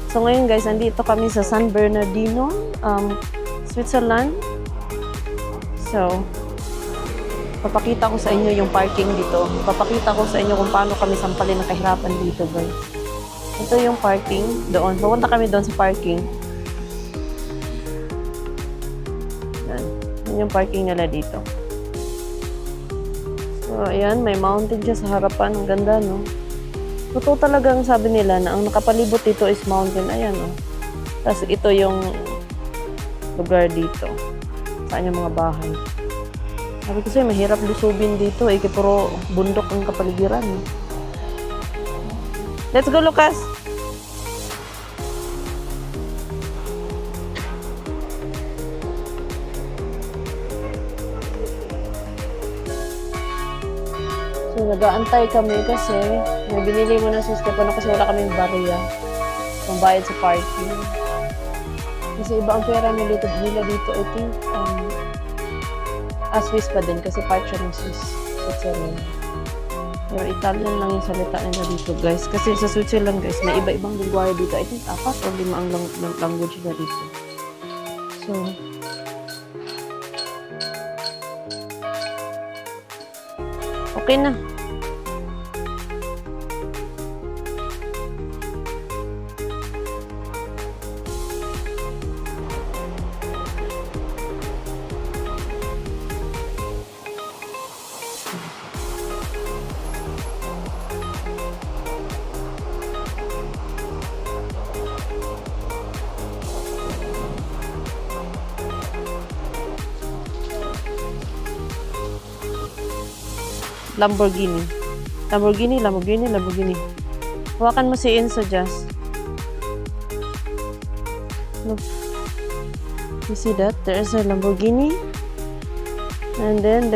So ngayon guys, andito kami sa San Bernardino, Switzerland. So, papakita ko sa inyo yung parking dito. Papakita ko sa inyo kung paano kami sampalin ng kahirapan dito guys. Ito yung parking doon. Pupunta kami doon sa parking. Yan yung parking nila dito. So, ayan, may mountain siya sa harapan. Ang ganda, no? Totoo talagang sabi nila na ang nakapalibot dito is mountain. Ayan, no? Tapos ito yung lugar dito. Saan yung mga bahay. Sabi ko sa'yo, mahirap lusubin dito. Eh, puro bundok ang kapaligiran. Eh. Let's go, Lucas! So, nag-aantay kami kasi may binili mo na si Stefano kasi wala kaming barya kung bayad sa parking. Kasi iba ang pera nila dito, I think, Swiss pa din kasi part siya ng Switzerland. Pero Italian lang yung salita nila dito, guys. Kasi sa Switzerland, guys, may iba-ibang lingwahe dito. I think 4 o 5 ang language na dito. So, okay na. Lamborghini. Hawakan mo si Enzo, Jazz. Look. You see that? There is a Lamborghini. And then,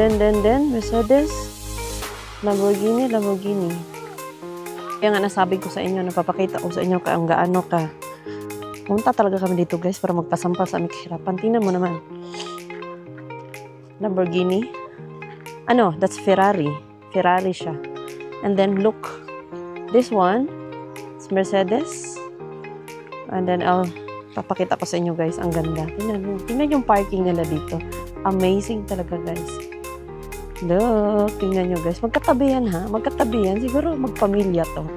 Mercedes. Lamborghini. Kaya nga nasabi ko sa inyo, napapakita ko sa inyo kung gaano ka. Pumunta talaga kami dito, guys, para magpasampal sa aming kahirapan. Tingnan mo naman. Lamborghini. Ano? That's Ferrari. Ferrari siya. And then look, this one is Mercedes. And then papakita ko sa inyo guys, ang ganda. Tingnan yung parking nila dito. Amazing talaga guys. Look, tingnan nyo guys. Magkatabi yan ha. Magkatabi yan. Siguro magpamilya to.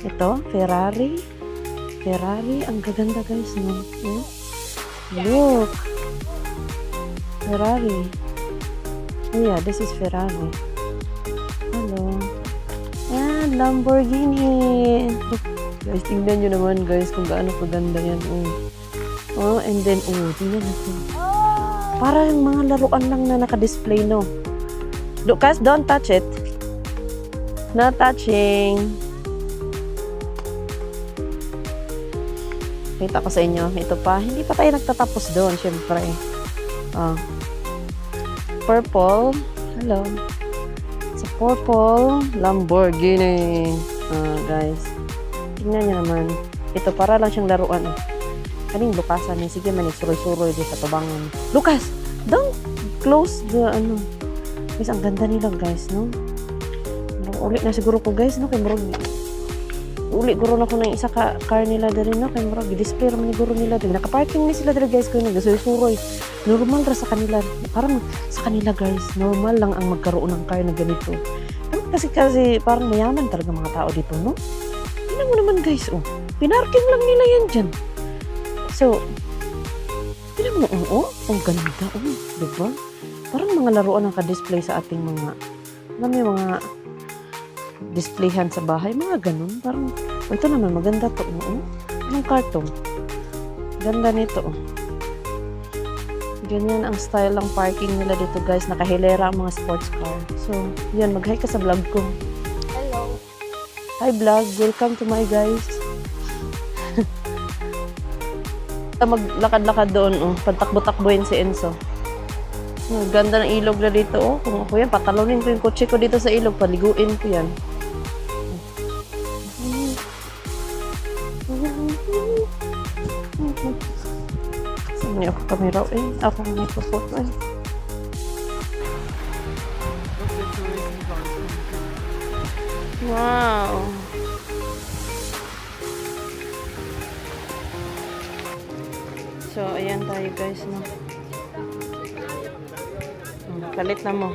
Ito, Ferrari. Ang gaganda guys. No? Look. Ferrari. Oh yeah, this is Ferrari. Hello. Yan, Lamborghini. Guys, tingnan nyo naman guys kung gaano kaganda yan. Oh, and then, tingnan natin. Parang mga laruan lang na naka-display, no? Lucas, don't touch it. Not touching. Kita ko sa inyo. Ito pa. Hindi pa tayo nagtatapos doon, syempre. Purple. Hello. Purple Lamborghini. Guys. Tingnan nyo naman. Ito para lang siyang laruan. Kaning Lucasan eh. Sige man, suroy-suroy din sa tabangan. Lucas! Don't close the ano. Guys, ang ganda nila guys, no? Ulit na siguro ko guys, no? Kay Murag. Ulit guro na ko ng isa car nila dali, no? Kay Murag. Display naman ni guro nila dali. Nakaparking ni sila dali guys. Kaya nagsuroy-suroy. Normal ra sa kanila. Parang sa kanila guys, normal lang ang magkaroon ng car na ganito. Kasi parang mayaman talaga mga tao dito, no? Tingnan mo naman guys, pinarking lang nila yan dyan. So, tingnan mo, ang ganda, diba? Parang mga laruan ang ka-display sa ating mga, may mga displayhan sa bahay, mga ganun. Parang, ito naman, maganda to, anong karton? Ganda nito, Ganyan ang style ng parking nila dito guys. Nakahilera ang mga sports car. So, yan. Mag-hi ka sa vlog ko. Hello. Hi vlog. Welcome to my guys. Maglakad-lakad doon. Pagtakbo-takboyin si Enzo. Ganda ng ilog na dito. Kung ako yan, patalonin ko yung kotse ko dito sa ilog. Paliguin ko yan. Hindi ako kamera ako may photo Wow. So, ayan tayo guys, no. Palit na mo.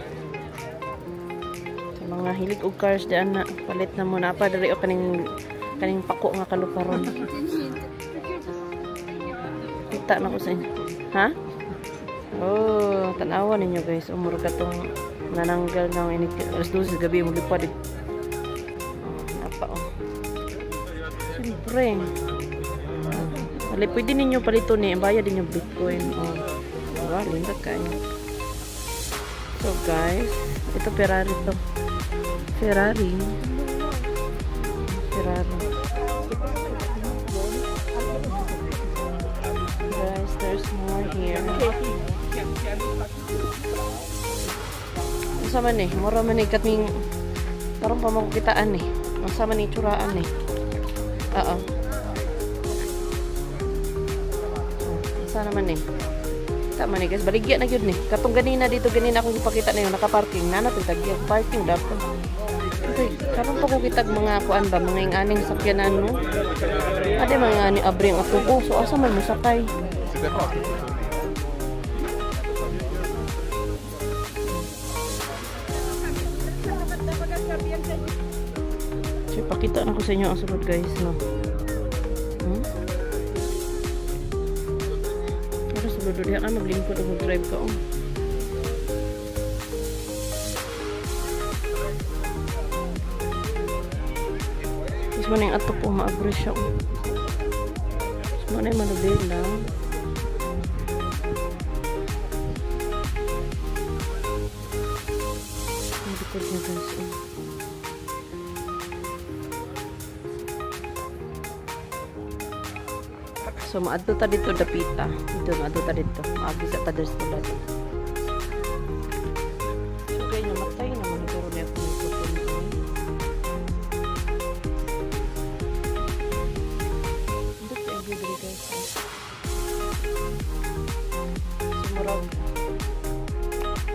Sa mga hilig og cars diyan na, palit na mo na pa diri o kaning pako nga kaluparon. Kita na ko sa inyo. Ha? Oh, tanawa ninyo guys. Umur ka tong nananggal ng init. Alas 12 gabi mo lipad. Apa oh. Siyempre. Pwede ninyo palito ni, bayad ninyo Bitcoin. Oh. Diba? Lindag kayo. So guys, ito Ferrari to. Ferrari. Guys, there's more here. Masa man eh, mura man eh kating parang pamakukitaan eh. Masa man eh, curaan eh. Oo. Sana man eh. Tama ni guys, baligya na yun eh. Katong ganina dito, ganina akong ipakita na yun, nakaparking. Nana, tagya, parking dapat. Ito eh, karoon pa ko kitag mga kuan ba, mga inganing sakyanan no? Ada mga ani abring ako ko, so asa man mo sakay? So, pakita na ko sa inyo ang sulod guys, no? Sulod diha ka, maglingkod o mag-drive ka, oh. Mas man yung ato po, ma-abres siya, oh. Mas man yung manubela. Ang likod niya, guys, oh. So, maadto ta dito dapita. Dito, maadto ta dito. Maagisa ta dito dito. So, kaya namatay naman. Pero na ako nagputol nito. Dito yung bibili guys. So, marag.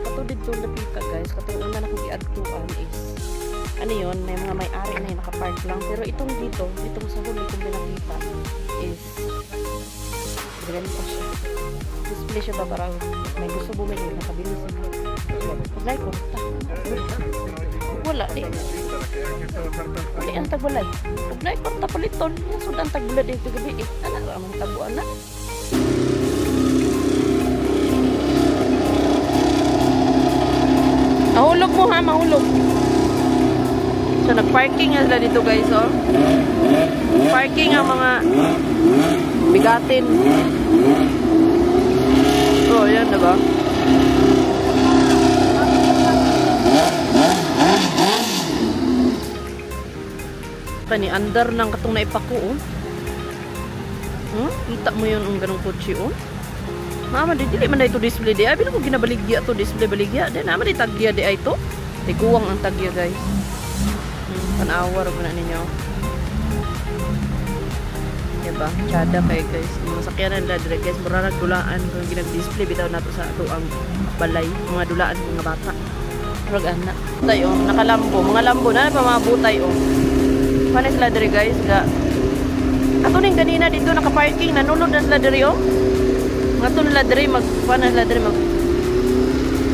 Kato dito dapita guys. Kato yung una na kong i-adtuan is ano yun, may mga may-ari na yung nakapark lang. Pero itong dito, itong sa huli kong binakita is ganito siya. Display siya ba parang may gusto bumili, nakabili siya. Paglay ko, wala eh. Wala ang tagwalay. Paglay ko, tapaliton. Yan, ang tagwalay dito gabi eh. Ano ang taguan na? Mahulog mo ha, mahulog. So, nag-parking nga sila dito guys, oh. Parking ang mga bigatin. So, ayan, diba? Kani-under lang katong naipako, oh. Kita mo yun ang ganong kotse, oh. Mama, dili man na ito display di. Abi na ko ginabaligya ito, display baligya. Di naman di tagya di ay ito. Tiguwang ang tagya, guys. Panawar mo na ninyo. Diba? Tsada kayo guys. Mga sakyanan nila dire guys. Mura nagdulaan. Kung ginag-display bitaw nato sa ato ang balay. Mga dulaan mga bata. Murag anak. Tayo, nakalambo. Mga lambo na pa mga butay oh. Paano sila dire guys? Ato ning ganina dito naka-parking. Nanunod na sila dire oh. Mga to nila dire paano sila dire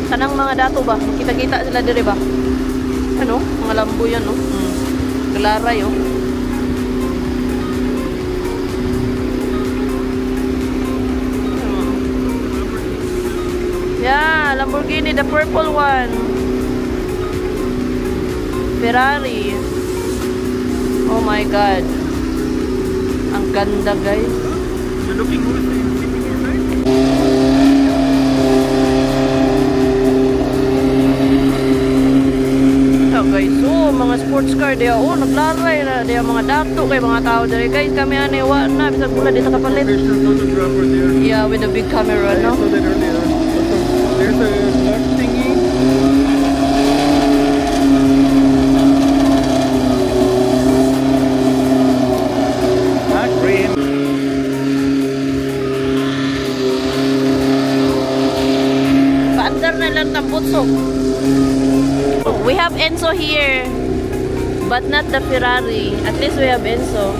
kanang mga dato ba? Kita-kita sila dire ba? Ano? Mga lambo yan oh. Galaray oh. Yeah, Lamborghini, the purple one. Ferrari. Oh my god. Ang ganda guys. You're looking good. Guys, oh, mga sports car dia, oh, naglaray na dia mga dato kay mga tao dere guys. Kami ani wa na bisag pula dito kapalit. Yeah, with a big camera, no? There's a lock thingy. Not green. Paandar na lang tambutsok. We have Enzo here. But not the Ferrari. At least we have Enzo.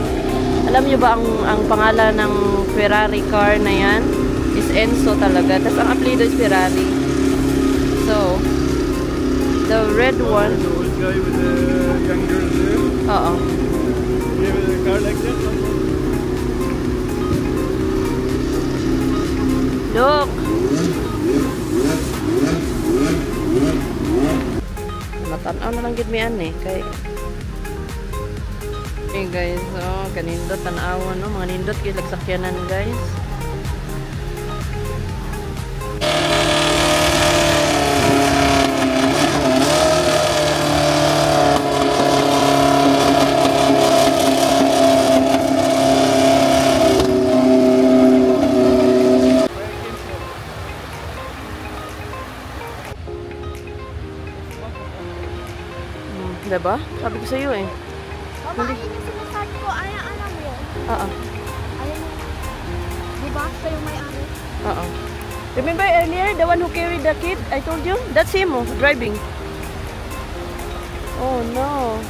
Alam niyo ba ang pangalan ng Ferrari car na yan? Is Enzo talaga. Tapos ang apelido is Ferrari. So, the red one. The old guy with the young girl there. Oo. You have a car like that? Look! Matanaw na lang gid mi ani kay hey guys, oh, kanindot tanawan no, mga nindot kay lagsakyanan guys. Diba? Sabi ko sa'yo eh. Mama, ayun yung sinasabi ko. Alam mo yun? Oo. Ayun yung... Diba? Siya yung may-ari. Oo. Remember earlier, the one who carried the kid? I told you? That's him, oh, driving. Oh no.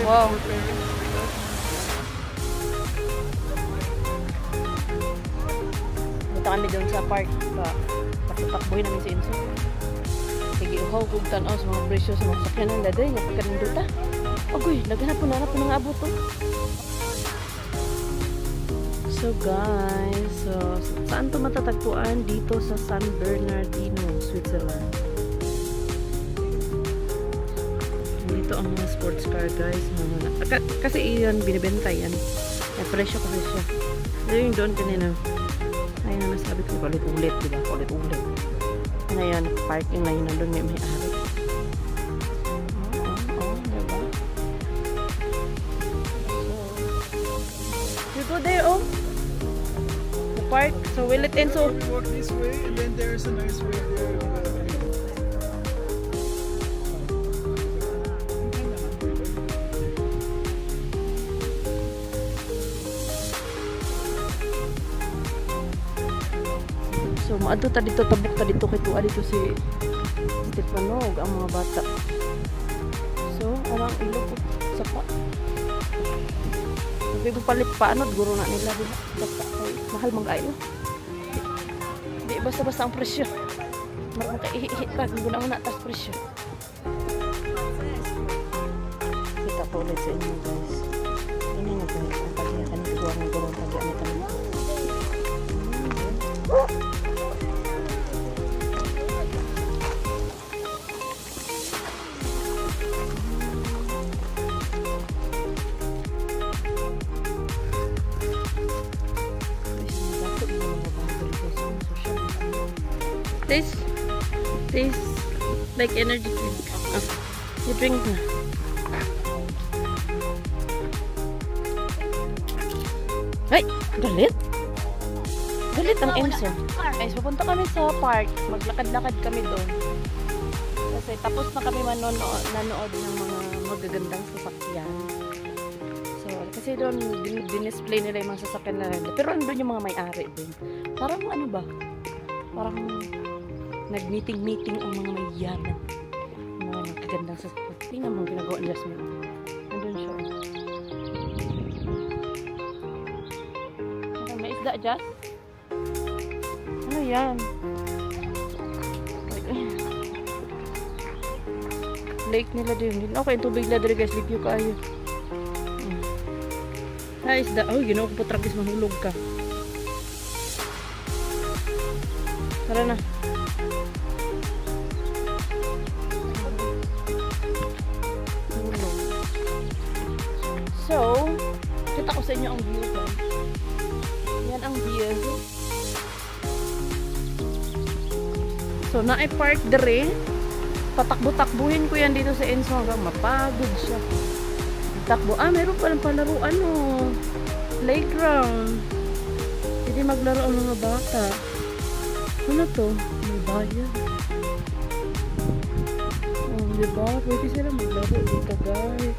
Wow. Punta kami doon sa park. Patakboy namin si Enzo. Sige, uhaw kung tanaw sa mga presyo sa mga sakyanan daday. Nagkanindota. Agoy, naghanap po ng abot to. So guys, saan to matatagpuan? Dito sa San Bernardino, Switzerland. Dito ang mga sports car guys. Kasi iyon, binibenta yan. May presyo kasi siya. Dito yung doon kanina. Ayun na nasabi ko, ulit-ulit, diba? Ulit-ulit. Ngayon, parking na yun, nandun may ari. Diba? So, you go there, oh. The park. So, will it end so? You walk this way, and then there's a nice way there. So, maadto ta dito, tabok ta dito, kituwa dito si Stepanog, ang mga bata. So, arang ilo po sa pa. Sabi mo palit pa, ano, guro na nila, diba? Basta, ay, mahal mag-ayo. Di, basta-basta ang presyo. Marang kaihihit ka, kung guna-una, tas presyo. Kita po ulit sa inyo, guys. Ini nga guys, ang pagkakakan ni Siguro ng guro, pagkakakan ni Siguro. Tastes like energy drink. You drink na. Ay! Galit? Galit ang Enzo. Guys, pupunta kami sa park. Maglakad-lakad kami doon. Kasi tapos na kami nanood ng mga magagandang sasakyan. So, kasi doon din-display nila yung mga sasakyan na nila. Pero andun yung mga may-ari doon. Parang ano ba? Parang nag-meeting ang mga may yaman. Mga magagandang sasakyan. Tingnan mo ginagawa ni Jasmine. Andun siya. Okay, may isda, Jas? Ano yan? Lake nila din. Okay, tubig nila din guys. Lipyo ka ayo. Ha, isda. Oh, ginawa ko po tragis mahulog ka. Tara na. So, kita ko sa inyo ang view guys. Yan ang view. So, na-park dere. Patakbo-takbuhin ko yan dito sa Enzo hanggang mapagod siya. Takbo. Ah, meron palang palaruan oh. Playground. Hindi maglaro ang mga bata. Ano to? May bayan. Oh, diba? Pwede sila maglaro dito guys.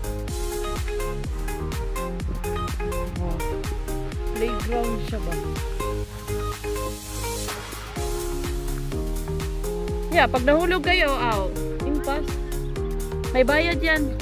Oh. Playground siya ba? Yeah, pag nahulog kayo, impas. May bayad yan.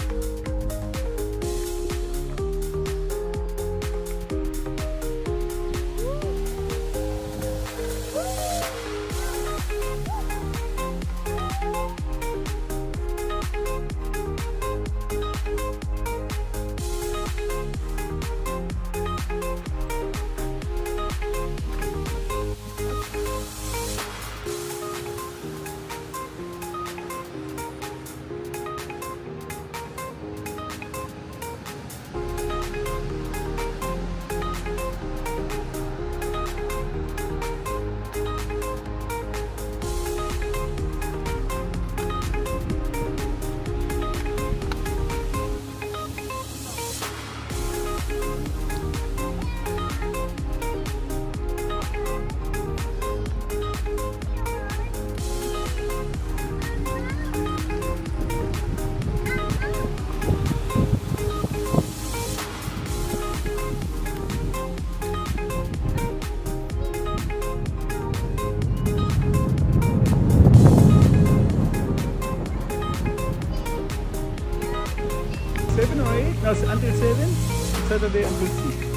8, no, until 7, Saturday until 6.